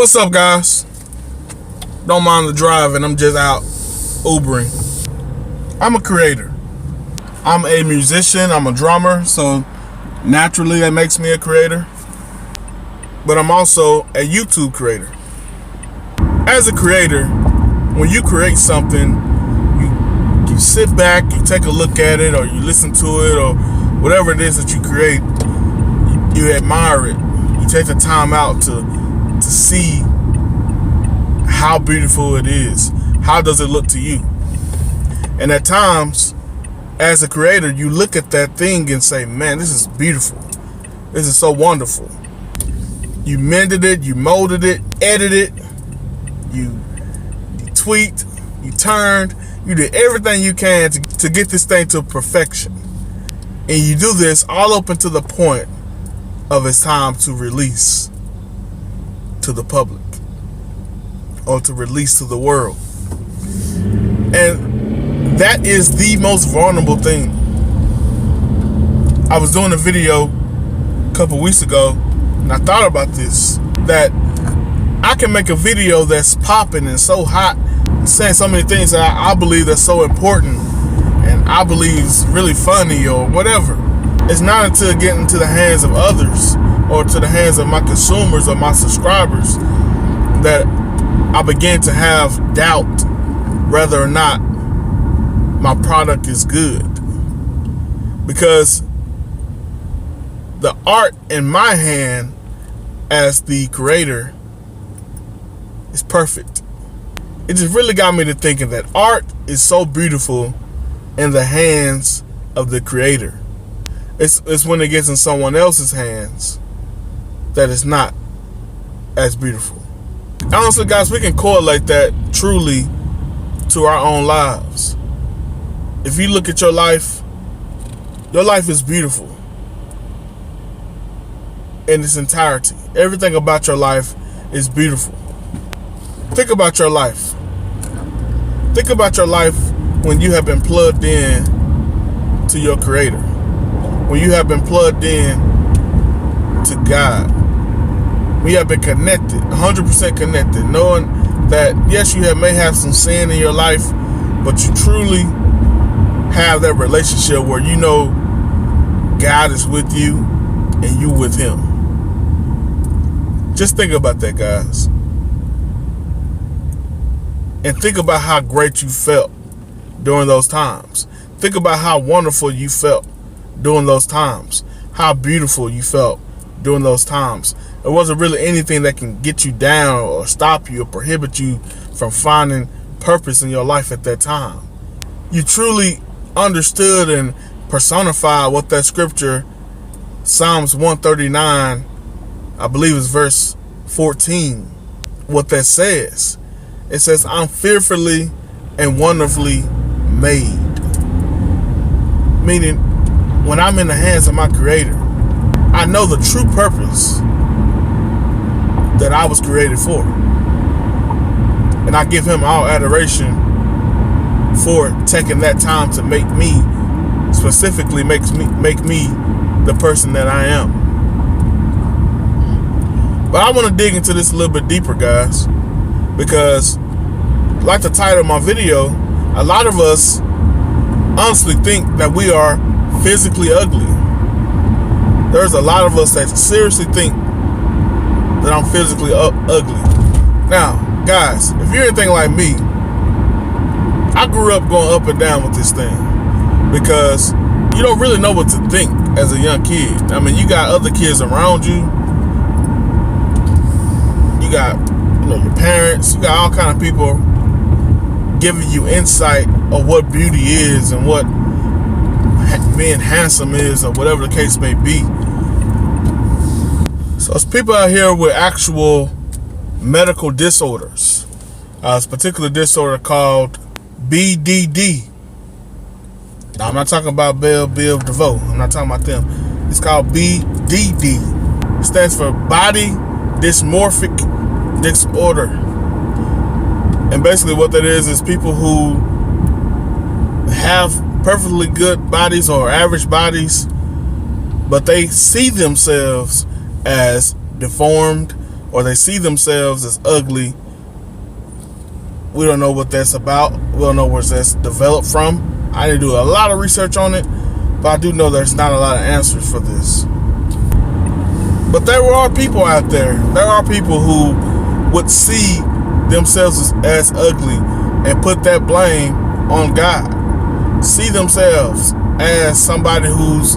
What's up, guys? Don't mind the driving. I'm just out Ubering. I'm a creator. I'm a musician. I'm a drummer. So naturally that makes me a creator. But I'm also a YouTube creator. As a creator, when you create something, you sit back, you take a look at it, or you listen to it, or whatever it is that you create, you admire it. You take the time out to see how beautiful it is. How does it look to you? And at times, as a creator, you look at that thing and say, man, this is beautiful. This is so wonderful. You mended it, you molded it, edited it, you tweaked, you turned, you did everything you can to get this thing to perfection. And you do this all up until the point of it's time to release to the public or to release to the world. And that is the most vulnerable thing. I was doing a video a couple weeks ago and I thought about this, that I can make a video that's popping and so hot, saying so many things that I believe that's so important and I believe is really funny or whatever. It's not until getting into the hands of others or to the hands of my consumers or my subscribers that I began to have doubt whether or not my product is good. Because the art in my hand as the creator is perfect. It just really got me to thinking that art is so beautiful in the hands of the creator. It's when it gets in someone else's hands that it's not as beautiful. Honestly, guys, we can correlate that truly to our own lives. If you look at your life is beautiful in its entirety. Everything about your life is beautiful. Think about your life. Think about your life when you have been plugged in to your creator. When you have been plugged in to God. We have been connected, 100% connected, knowing that yes, you may have some sin in your life, but you truly have that relationship where you know God is with you and you with him. Just think about that, guys. And think about how great you felt during those times. Think about how wonderful you felt during those times. How beautiful you felt during those times. There wasn't really anything that can get you down or stop you or prohibit you from finding purpose in your life at that time. You truly understood and personified what that scripture, Psalms 139, I believe is verse 14, what that says. It says, I'm fearfully and wonderfully made. Meaning, when I'm in the hands of my creator, I know the true purpose that I was created for. And I give him all adoration for taking that time to make me, specifically make me the person that I am. But I want to dig into this a little bit deeper, guys, because like the title of my video, a lot of us honestly think that we are physically ugly. There's a lot of us that seriously think that I'm physically ugly. Now, guys, if you're anything like me, I grew up going up and down with this thing because you don't really know what to think as a young kid. I mean, you got other kids around you. You got, your parents. You got all kind of people giving you insight of what beauty is and what being handsome is, or whatever the case may be. So there's people out here with actual medical disorders. There's a particular disorder called BDD. Now, I'm not talking about Bill DeVoe. I'm not talking about them. It's called BDD. It stands for Body Dysmorphic Disorder. And basically what that is people who have perfectly good bodies or average bodies, but they see themselves as deformed or they see themselves as ugly. We don't know what that's about. We don't know where that's developed from. I didn't do a lot of research on it, but I do know there's not a lot of answers for this. But there are people out there. There are people who would see themselves as ugly and put that blame on God. See themselves as somebody who's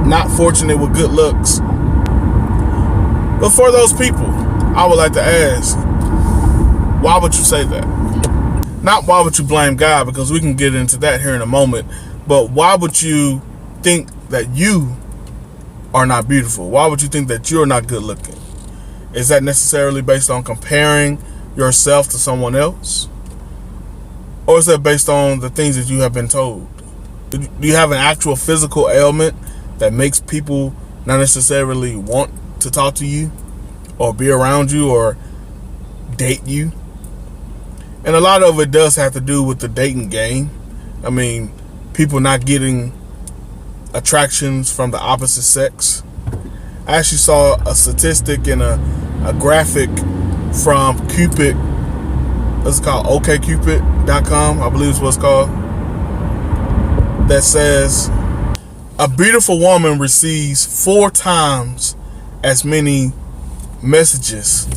not fortunate with good looks. But for those people, I would like to ask, why would you say that? Not why would you blame God, because we can get into that here in a moment, but why would you think that you are not beautiful? Why would you think that you're not good looking? Is that necessarily based on comparing yourself to someone else? Or is that based on the things that you have been told? Do you have an actual physical ailment that makes people not necessarily want to talk to you or be around you or date you? And a lot of it does have to do with the dating game. I mean, people not getting attractions from the opposite sex. I actually saw a statistic in a graphic from Cupid. What's it called? OkCupid.com, I believe is what it's called. That says a beautiful woman receives 4 times as many messages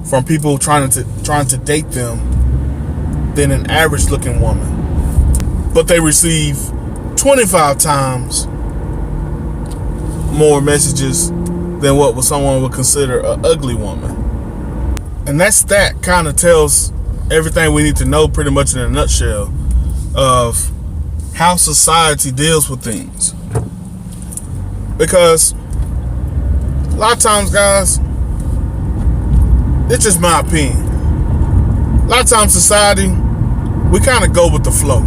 from people trying to date them than an average looking woman. But they receive 25 times more messages than what someone would consider an ugly woman. And that stat kind of tells everything we need to know pretty much in a nutshell of how society deals with things. Because a lot of times, guys, it's just my opinion. A lot of times society, we kind of go with the flow.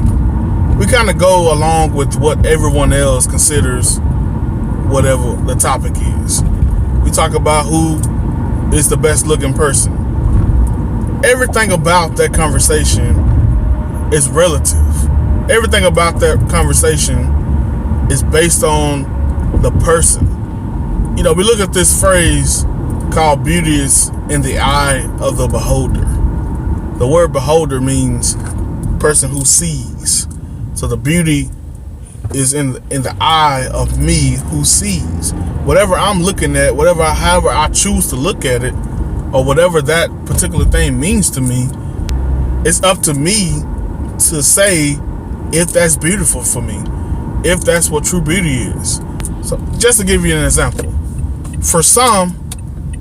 We kind of go along with what everyone else considers whatever the topic is. We talk about who is the best looking person. Everything about that conversation is relative. Everything about that conversation is based on the person. You know, we look at this phrase called beauty is in the eye of the beholder. The word beholder means person who sees. So the beauty is in the eye of me who sees. Whatever I'm looking at, however I choose to look at it, or whatever that particular thing means to me, it's up to me to say if that's beautiful for me, if that's what true beauty is. So just to give you an example, for some,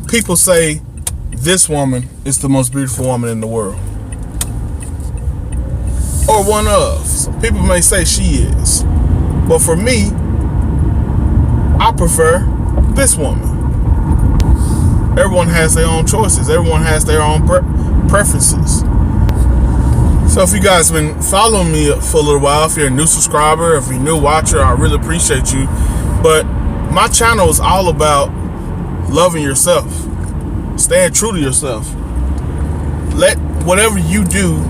people say this woman is the most beautiful woman in the world, or one of. Some people may say she is, but for me, I prefer this woman. Everyone has their own choices. Everyone has their own preferences. So if you guys have been following me for a little while, if you're a new subscriber, if you're a new watcher, I really appreciate you. But my channel is all about loving yourself, staying true to yourself. Let whatever you do,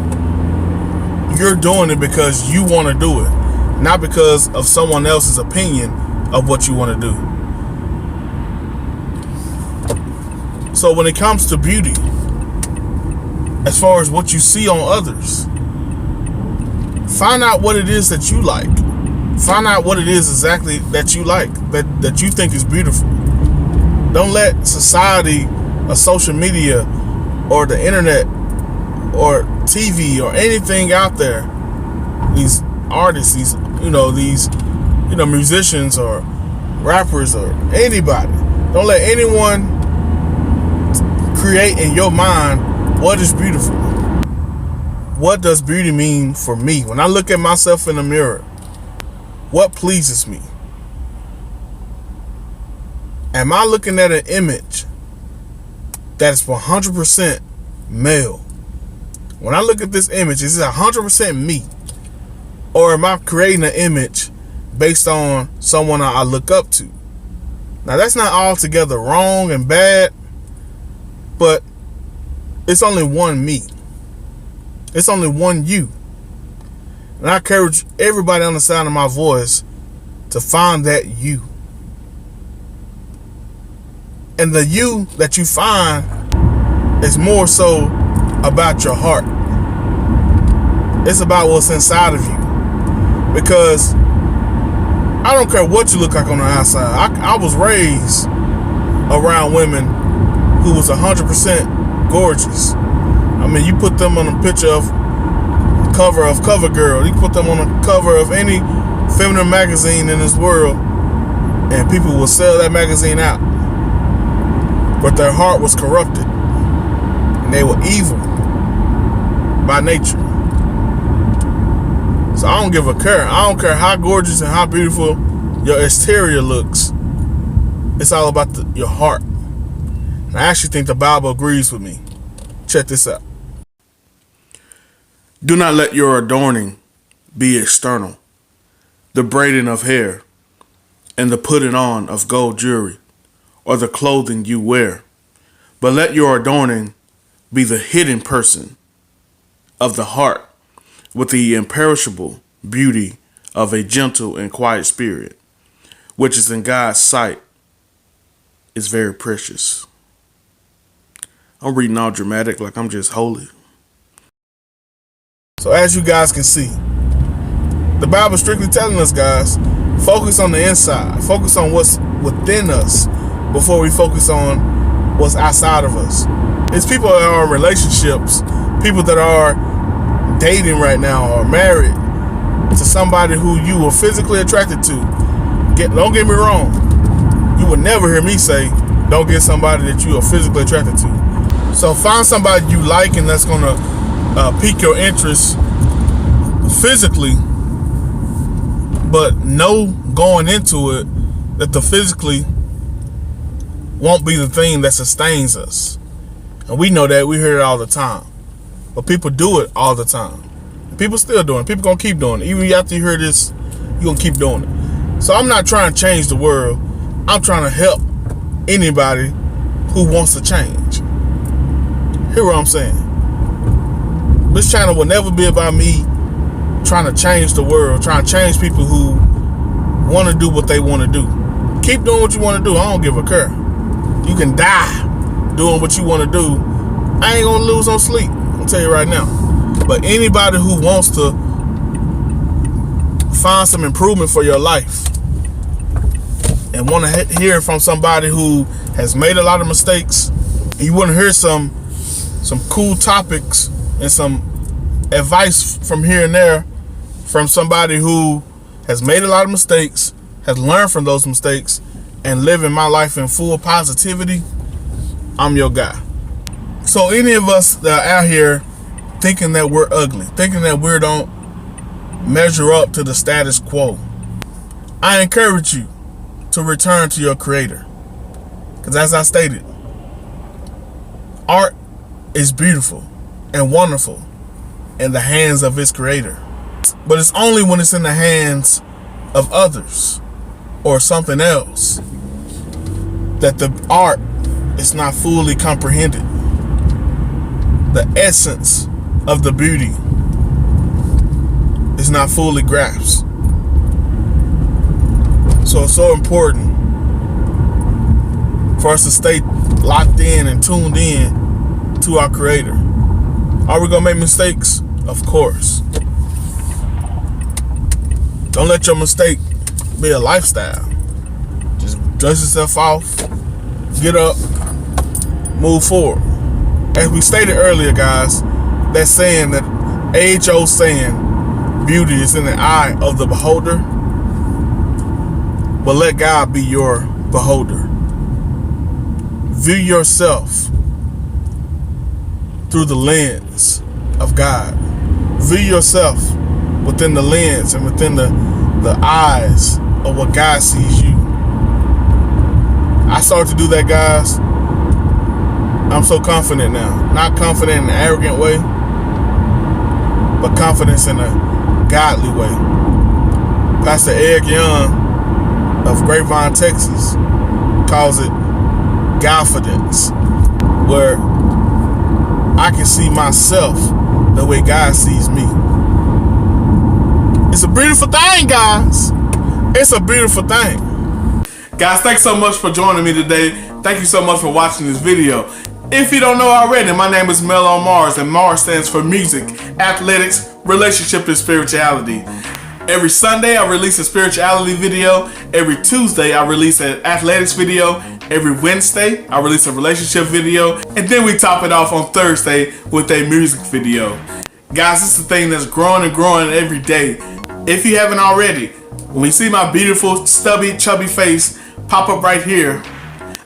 you're doing it because you want to do it, not because of someone else's opinion of what you want to do. So when it comes to beauty, as far as what you see on others, find out what it is that you like. Find out what it is exactly that you like, that you think is beautiful. Don't let society or social media or the internet or TV or anything out there, these artists, these musicians or rappers or anybody, don't let anyone create in your mind what is beautiful. What does beauty mean for me? When I look at myself in the mirror, what pleases me? Am I looking at an image that is 100% male? When I look at this image, is it 100% me? Or am I creating an image based on someone I look up to? Now, that's not altogether wrong and bad, but it's only one me. It's only one you. And I encourage everybody on the sound of my voice to find that you. And the you that you find is more so about your heart. It's about what's inside of you. Because I don't care what you look like on the outside. I was raised around women who was 100% gorgeous. I mean, you put them on a picture of CoverGirl. You put them on the cover of any feminine magazine in this world, and people will sell that magazine out. But their heart was corrupted, and they were evil by nature. So I don't give a care. I don't care how gorgeous and how beautiful your exterior looks. It's all about your heart. And I actually think the Bible agrees with me. Check this out. Do not let your adorning be external, the braiding of hair and the putting on of gold jewelry or the clothing you wear, but let your adorning be the hidden person of the heart with the imperishable beauty of a gentle and quiet spirit, which is in God's sight is very precious. I'm reading all dramatic like I'm just holy. So as you guys can see, the Bible is strictly telling us, guys, focus on the inside. Focus on what's within us before we focus on what's outside of us. It's people that are in relationships, people that are dating right now or married to somebody who you were physically attracted to. Don't get me wrong. You would never hear me say, don't get somebody that you are physically attracted to. So find somebody you like and that's going to pique your interest physically, but know going into it that the physically won't be the thing that sustains us. And we know that. We hear it all the time. But people do it all the time. People still doing it. People gonna keep doing it. Even after you hear this, you're gonna keep doing it. So I'm not trying to change the world. I'm trying to help anybody who wants to change. Hear what I'm saying? This channel will never be about me trying to change the world, trying to change people who want to do what they want to do. Keep doing what you want to do. I don't give a care. You can die doing what you want to do. I ain't gonna lose on sleep. I'll tell you right now. But anybody who wants to find some improvement for your life and want to hear from somebody who has made a lot of mistakes, and you want to hear some cool topics and some advice from here and there from somebody who has made a lot of mistakes, has learned from those mistakes, and living my life in full positivity, I'm your guy. So any of us that are out here thinking that we're ugly, thinking that we don't measure up to the status quo, I encourage you to return to your creator. Because as I stated, art is beautiful and wonderful in the hands of its creator. But it's only when it's in the hands of others or something else that the art is not fully comprehended. The essence of the beauty is not fully grasped. So it's so important for us to stay locked in and tuned in to our creator. Are we gonna make mistakes? Of course. Don't let your mistake be a lifestyle. Just dust yourself off, get up, move forward. As we stated earlier, guys, that saying, that age-old saying, beauty is in the eye of the beholder. But let God be your beholder. View yourself through the lens of God. View yourself within the lens and within the eyes of what God sees you. I started to do that, guys. I'm so confident now. Not confident in an arrogant way, but confidence in a godly way. Pastor Eric Young of Grapevine, Texas, calls it Godfidence, where I can see myself the way God sees me. It's a beautiful thing, guys. It's a beautiful thing. Guys, thanks so much for joining me today. Thank you so much for watching this video. If you don't know already, my name is Mel on Mars, and Mars stands for music, athletics, relationship, and spirituality. Every Sunday I release a spirituality video. Every Tuesday I release an athletics video. Every Wednesday I release a relationship video. And then we top it off on Thursday with a music video. Guys, this is a thing that's growing and growing every day. If you haven't already, when you see my beautiful, stubby, chubby face pop up right here,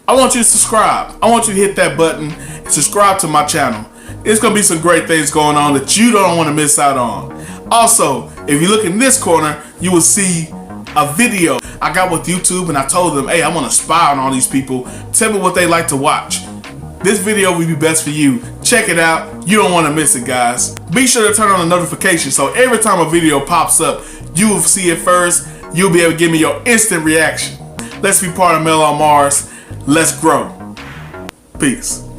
I want you to subscribe. I want you to hit that button and subscribe to my channel. It's going to be some great things going on that you don't want to miss out on. Also, if you look in this corner, you will see a video I got with YouTube, and I told them, hey, I want to spy on all these people. Tell me what they like to watch. This video will be best for you. Check it out. You don't want to miss it, guys. Be sure to turn on the notifications so every time a video pops up, you will see it first. You'll be able to give me your instant reaction. Let's be part of Mel on Mars. Let's grow. Peace.